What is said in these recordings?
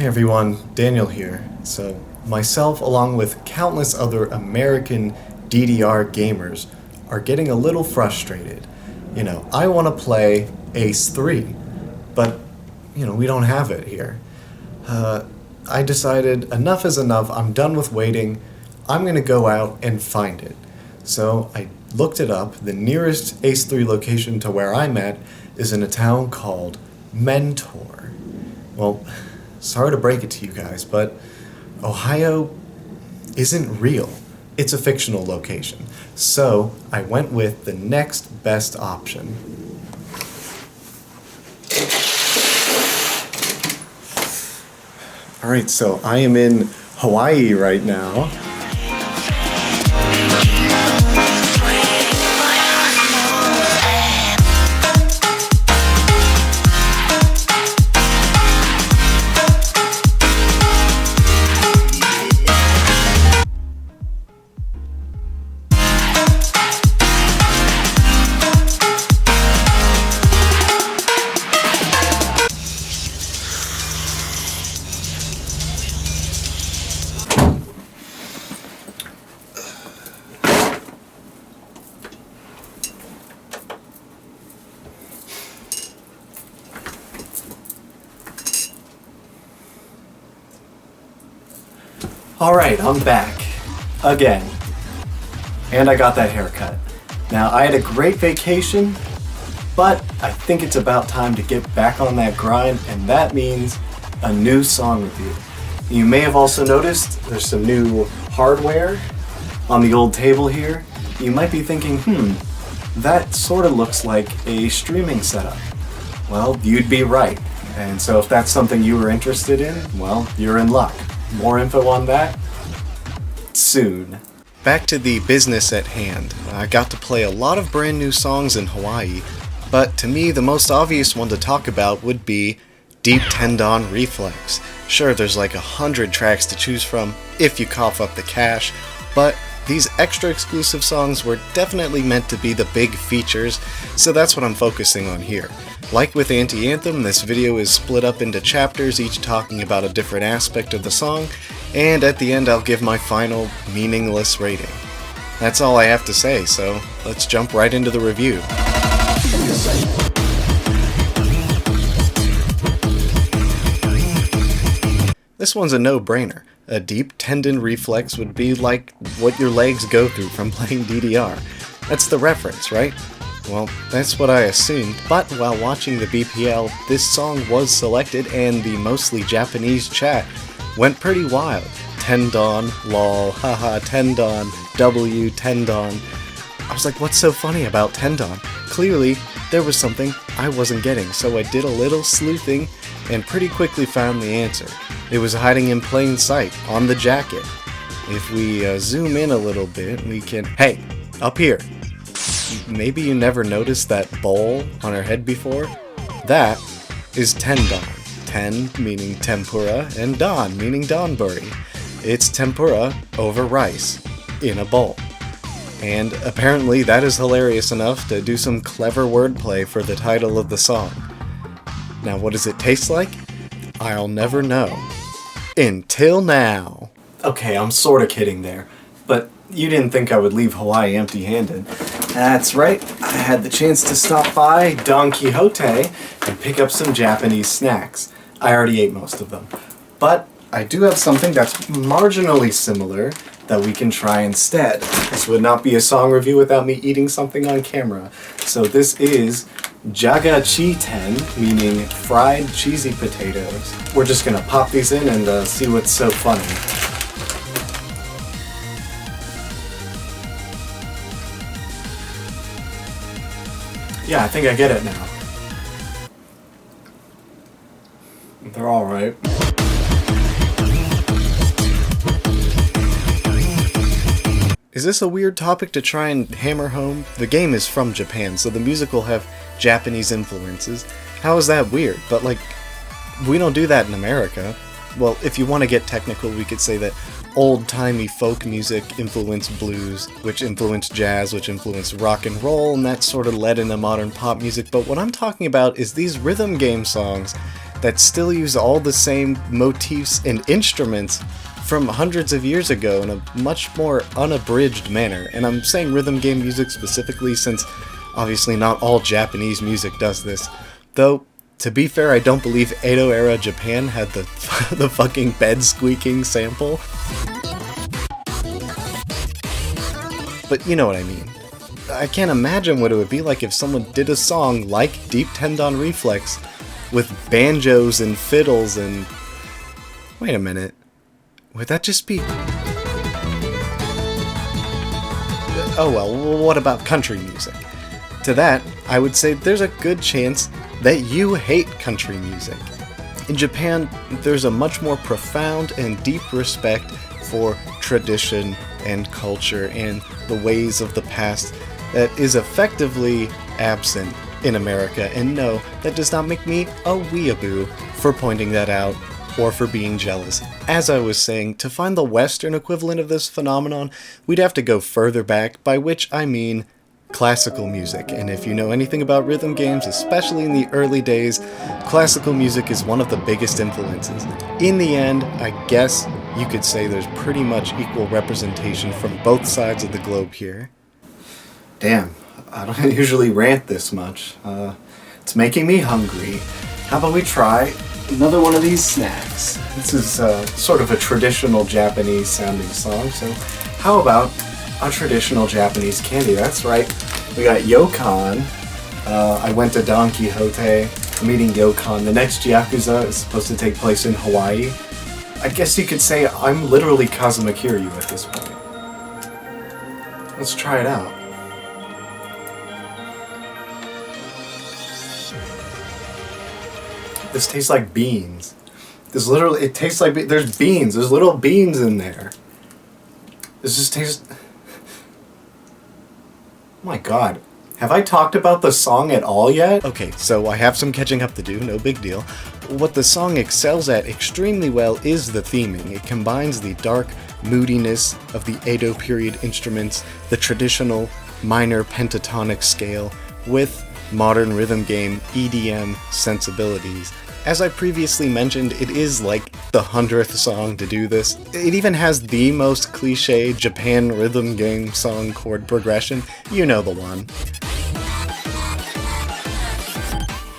Hey everyone, Daniel here. So, myself, along with countless other American DDR gamers, are getting a little frustrated. I want to play Ace 3, but, we don't have it here. I decided enough is enough, I'm done with waiting, I'm going to go out and find it. So, I looked it up. The nearest Ace 3 location to where I'm at is in a town called Mentor. Well, sorry to break it to you guys, but Ohio isn't real. It's a fictional location. So I went with the next best option. Alright, so I am in Hawaii right now. Alright, I'm back. Again. And I got that haircut. Now, I had a great vacation, but I think it's about time to get back on that grind, and that means a new song review. You may have also noticed there's some new hardware on the old table here. You might be thinking, that sort of looks like a streaming setup. Well, you'd be right. And so if that's something you were interested in, well, you're in luck. More info on that soon. Back to the business at hand. I got to play a lot of brand new songs in Hawaii, but to me the most obvious one to talk about would be Deep Tendon Reflex. Sure, there's like 100 tracks to choose from if you cough up the cash, but these extra exclusive songs were definitely meant to be the big features, so that's what I'm focusing on here. Like with Anti-Anthem, this video is split up into chapters, each talking about a different aspect of the song, and at the end I'll give my final, meaningless rating. That's all I have to say, so let's jump right into the review. This one's a no-brainer. A deep tendon reflex would be like what your legs go through from playing DDR. That's the reference, right? Well, that's what I assumed, but while watching the BPL, this song was selected and the mostly Japanese chat went pretty wild. Tendon, lol, haha, tendon, W, tendon. I was like, what's so funny about tendon? Clearly, there was something I wasn't getting, so I did a little sleuthing and pretty quickly found the answer. It was hiding in plain sight, on the jacket. If we zoom in a little bit, we can... Hey, up here. Maybe you never noticed that bowl on her head before? That is tendon. Ten meaning tempura, and don meaning donburi. It's tempura over rice, in a bowl. And apparently that is hilarious enough to do some clever wordplay for the title of the song. Now what does it taste like? I'll never know. Until now. Okay, I'm sorta kidding there, but you didn't think I would leave Hawaii empty-handed. That's right, I had the chance to stop by Don Quixote and pick up some Japanese snacks. I already ate most of them. But I do have something that's marginally similar that we can try instead. This would not be a song review without me eating something on camera. So this is Jagachiten, meaning fried cheesy potatoes. We're just gonna pop these in and see what's so funny. Yeah, I think I get it now. They're alright. Is this a weird topic to try and hammer home? The game is from Japan, so the music will have Japanese influences. How is that weird? But we don't do that in America. Well, if you want to get technical, we could say that old-timey folk music influenced blues, which influenced jazz, which influenced rock and roll, and that sort of led into modern pop music. But what I'm talking about is these rhythm game songs that still use all the same motifs and instruments from hundreds of years ago in a much more unabridged manner. And I'm saying rhythm game music specifically since obviously not all Japanese music does this. Though, to be fair, I don't believe Edo era Japan had the fucking bed squeaking sample. But you know what I mean. I can't imagine what it would be like if someone did a song like Deep Tendon Reflex with banjos and fiddles and... Wait a minute. Would that just be... Oh well, what about country music? To that, I would say there's a good chance that you hate country music. In Japan, there's a much more profound and deep respect for tradition and culture and the ways of the past that is effectively absent in America. And no, that does not make me a weeaboo for pointing that out or for being jealous. As I was saying, to find the Western equivalent of this phenomenon, we'd have to go further back, by which I mean classical music. And if you know anything about rhythm games, especially in the early days, classical music is one of the biggest influences. In the end, I guess you could say there's pretty much equal representation from both sides of the globe here. Damn, I don't usually rant this much. It's making me hungry. How about we try another one of these snacks? This is sort of a traditional Japanese sounding song, so how about a traditional Japanese candy? That's right, we got Yokan. I went to Don Quixote. I'm eating Yokan. The next Yakuza is supposed to take place in Hawaii. I guess you could say I'm literally Kazuma Kiryu at this point. Let's try it out. This tastes like beans. It tastes like, there's beans. There's little beans in there. This just tastes... Oh my god. Have I talked about the song at all yet? Okay, so I have some catching up to do, no big deal. What the song excels at extremely well is the theming. It combines the dark moodiness of the Edo period instruments, the traditional minor pentatonic scale, with modern rhythm game EDM sensibilities. As I previously mentioned, it is like the 100th song to do this. It even has the most cliche Japan rhythm game song chord progression. You know the one.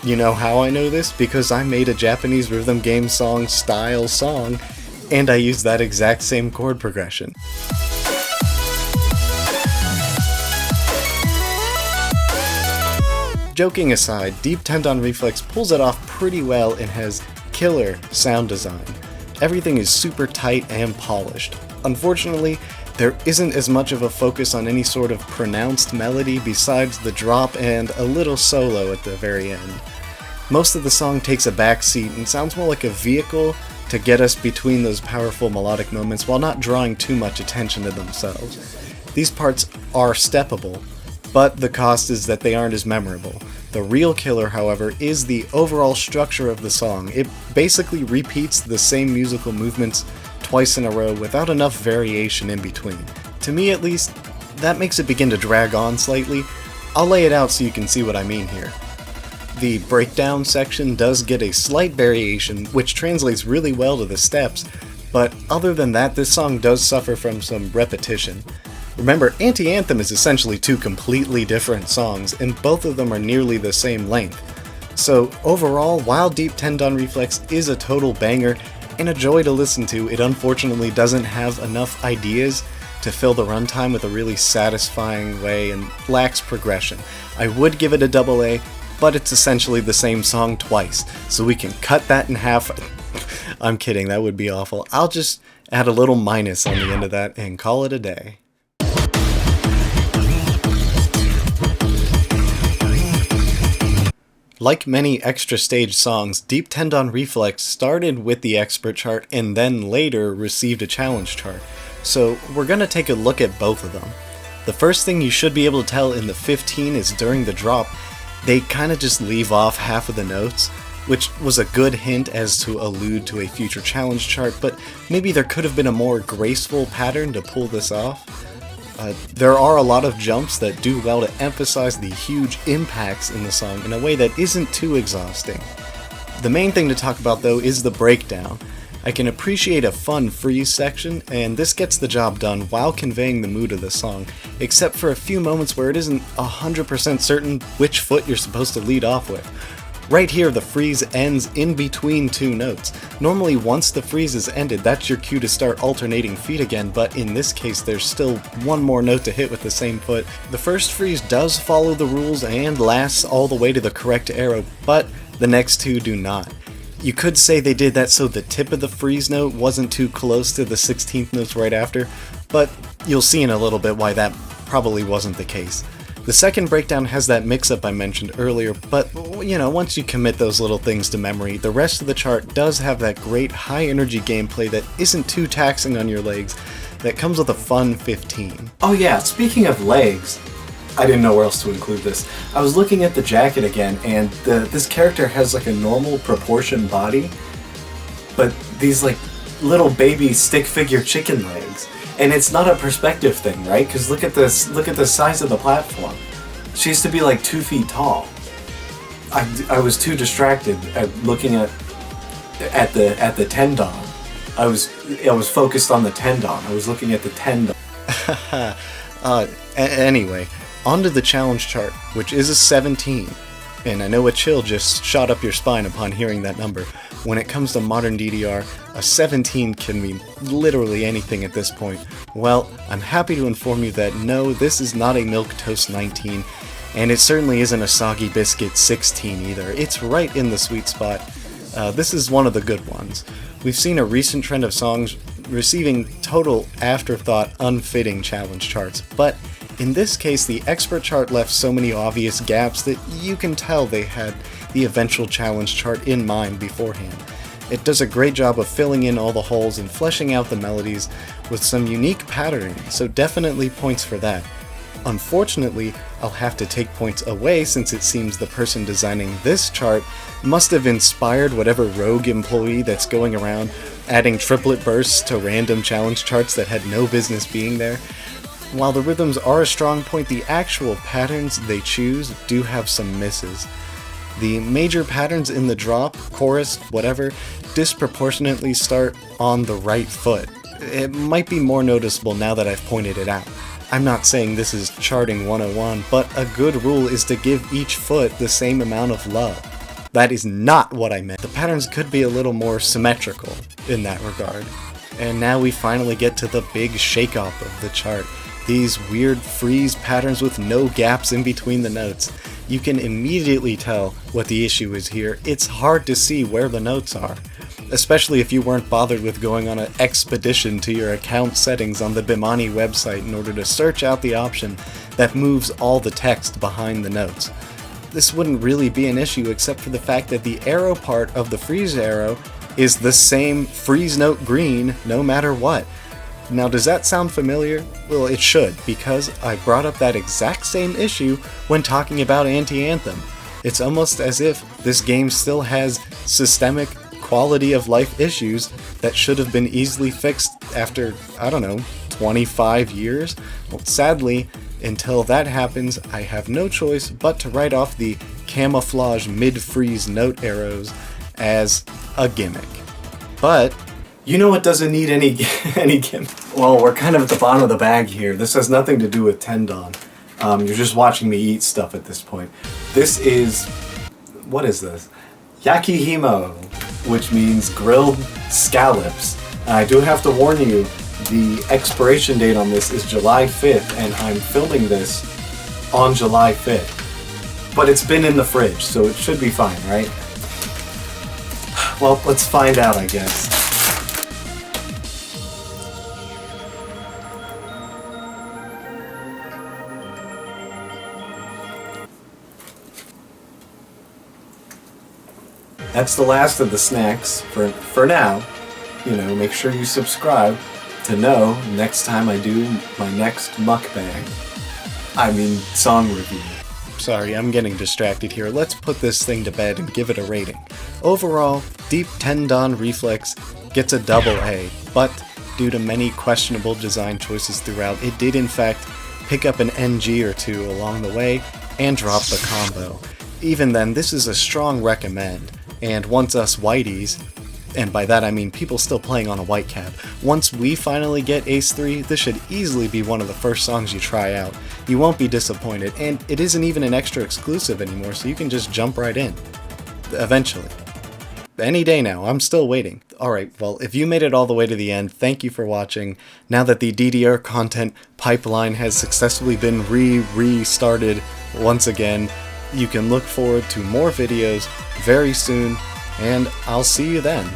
You know how I know this? Because I made a Japanese rhythm game song style song, and I used that exact same chord progression. Joking aside, Deep Tendon Reflex pulls it off pretty well and has killer sound design. Everything is super tight and polished. Unfortunately, there isn't as much of a focus on any sort of pronounced melody besides the drop and a little solo at the very end. Most of the song takes a backseat and sounds more like a vehicle to get us between those powerful melodic moments while not drawing too much attention to themselves. These parts are steppable, but the cost is that they aren't as memorable. The real killer, however, is the overall structure of the song. It basically repeats the same musical movements twice in a row without enough variation in between. To me at least, that makes it begin to drag on slightly. I'll lay it out so you can see what I mean here. The breakdown section does get a slight variation, which translates really well to the steps, but other than that, this song does suffer from some repetition. Remember, Anti-Anthem is essentially two completely different songs, and both of them are nearly the same length. So overall, while Deep Tendon Reflex is a total banger and a joy to listen to, it unfortunately doesn't have enough ideas to fill the runtime with a really satisfying way and lacks progression. I would give it a AA, but it's essentially the same song twice, so we can cut that in half. I'm kidding, that would be awful. I'll just add a little minus on the end of that and call it a day. Like many extra stage songs, Deep Tendon Reflex started with the expert chart and then later received a challenge chart. So we're gonna take a look at both of them. The first thing you should be able to tell in the 15 is during the drop, they kinda just leave off half of the notes, which was a good hint as to allude to a future challenge chart, but maybe there could have been a more graceful pattern to pull this off. There are a lot of jumps that do well to emphasize the huge impacts in the song in a way that isn't too exhausting. The main thing to talk about though is the breakdown. I can appreciate a fun freeze section, and this gets the job done while conveying the mood of the song, except for a few moments where it isn't 100% certain which foot you're supposed to lead off with. Right here, the freeze ends in between two notes. Normally, once the freeze is ended, that's your cue to start alternating feet again, but in this case, there's still one more note to hit with the same foot. The first freeze does follow the rules and lasts all the way to the correct arrow, but the next two do not. You could say they did that so the tip of the freeze note wasn't too close to the 16th notes right after, but you'll see in a little bit why that probably wasn't the case. The second breakdown has that mix-up I mentioned earlier, but you know, once you commit those little things to memory, the rest of the chart does have that great high-energy gameplay that isn't too taxing on your legs, that comes with a fun 15. Oh yeah, speaking of legs, I didn't know where else to include this. I was looking at the jacket again, and this character has like a normal proportion body, but these like little baby stick figure chicken legs. And it's not a perspective thing, right? Because look at this, look at the size of the platform. She used to be like 2 feet tall. I was too distracted at looking at the tendon. I was focused on the tendon. I was looking at the tendon. Anyway, onto the challenge chart, which is a 17. And I know a chill just shot up your spine upon hearing that number. When it comes to modern DDR, a 17 can mean literally anything at this point. Well, I'm happy to inform you that no, this is not a milquetoast 19, and it certainly isn't a soggy biscuit 16 either. It's right in the sweet spot. This is one of the good ones. We've seen a recent trend of songs receiving total afterthought, unfitting challenge charts, but in this case, the expert chart left so many obvious gaps that you can tell they had the eventual challenge chart in mind beforehand. It does a great job of filling in all the holes and fleshing out the melodies with some unique patterning, so definitely points for that. Unfortunately, I'll have to take points away since it seems the person designing this chart must have inspired whatever rogue employee that's going around adding triplet bursts to random challenge charts that had no business being there. While the rhythms are a strong point, the actual patterns they choose do have some misses. The major patterns in the drop, chorus, whatever, disproportionately start on the right foot. It might be more noticeable now that I've pointed it out. I'm not saying this is charting 101, but a good rule is to give each foot the same amount of love. That is not what I meant. The patterns could be a little more symmetrical in that regard. And now we finally get to the big shake-off of the chart. These weird freeze patterns with no gaps in between the notes. You can immediately tell what the issue is here. It's hard to see where the notes are, especially if you weren't bothered with going on an expedition to your account settings on the Bimani website in order to search out the option that moves all the text behind the notes. This wouldn't really be an issue except for the fact that the arrow part of the freeze arrow is the same freeze note green no matter what. Now, does that sound familiar? Well, it should, because I brought up that exact same issue when talking about Anti-Anthem. It's almost as if this game still has systemic quality of life issues that should have been easily fixed after, 25 years? Well, sadly, until that happens, I have no choice but to write off the camouflage mid-freeze note arrows as a gimmick. But you know what doesn't need any gimmick? Well, we're kind of at the bottom of the bag here. This has nothing to do with tendon. You're just watching me eat stuff at this point. This is... what is this? Yakihimo, which means grilled scallops. I do have to warn you, the expiration date on this is July 5th, and I'm filming this on July 5th. But it's been in the fridge, so it should be fine, right? Well, let's find out, I guess. That's the last of the snacks for now. You know, make sure you subscribe to know next time I do my next mukbang. I mean, song review. Sorry, I'm getting distracted here. Let's put this thing to bed and give it a rating. Overall, Deep Tendon Reflex gets a double A, but due to many questionable design choices throughout, it did in fact pick up an NG or two along the way and drop the combo. Even then, this is a strong recommend. And once us whiteys, and by that I mean people still playing on a white cab, once we finally get Ace 3, this should easily be one of the first songs you try out. You won't be disappointed, and it isn't even an extra exclusive anymore, so you can just jump right in. Eventually. Any day now, I'm still waiting. Alright, well, if you made it all the way to the end, thank you for watching. Now that the DDR content pipeline has successfully been restarted once again, you can look forward to more videos very soon, and I'll see you then.